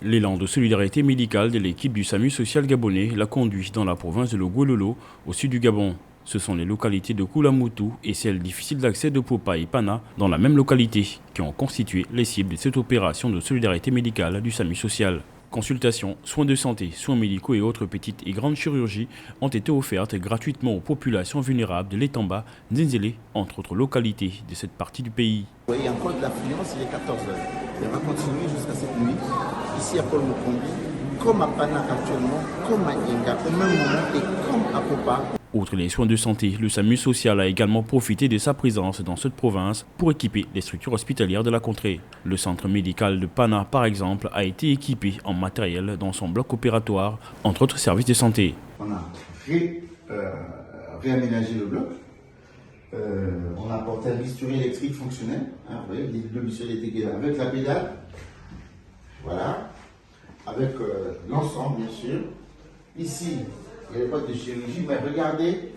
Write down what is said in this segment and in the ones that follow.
L'élan de solidarité médicale de l'équipe du SAMU social gabonais l'a conduit dans la province de Logololo, au sud du Gabon. Ce sont les localités de Koulamoutou et celles difficiles d'accès de Popa et Pana, dans la même localité, qui ont constitué les cibles de cette opération de solidarité médicale du SAMU social. Consultations, soins de santé, soins médicaux et autres petites et grandes chirurgies ont été offertes gratuitement aux populations vulnérables de l'Etamba, Nzenzele, entre autres localités de cette partie du pays. Oui, il y a encore de l'affluence, il est 14 heures. Et on va continuer jusqu'à cette nuit, ici à Paul Mukombi, comme à Pana actuellement, comme à Yenga, au même moment et comme à Popa. Outre les soins de santé, le SAMU social a également profité de sa présence dans cette province pour équiper les structures hospitalières de la contrée. Le centre médical de Pana, par exemple, a été équipé en matériel dans son bloc opératoire, entre autres services de santé. On a réaménagé le bloc. On a apporté un bistouri électrique fonctionnel. Hein, vous voyez, le bistouri électrique avec la pédale. Voilà. Avec l'ensemble, bien sûr. Ici, il n'y avait pas de chirurgie, mais regardez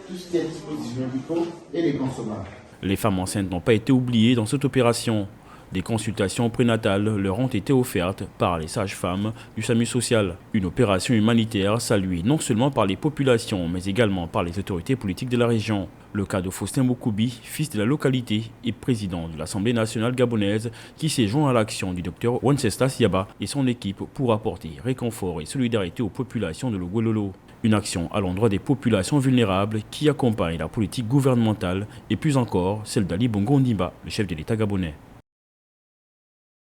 tout ce qui est dispositifs médicaux et les consommables. Les femmes enceintes n'ont pas été oubliées dans cette opération. Des consultations prénatales leur ont été offertes par les sages-femmes du SAMU social. Une opération humanitaire saluée non seulement par les populations, mais également par les autorités politiques de la région. Le cas de Faustin Mokoubi, fils de la localité et président de l'Assemblée nationale gabonaise, qui s'est joint à l'action du docteur Wenceslas Yaba et son équipe pour apporter réconfort et solidarité aux populations de Logololo. Une action à l'endroit des populations vulnérables qui accompagne la politique gouvernementale et plus encore celle d'Ali Bongo Ondimba, le chef de l'État gabonais.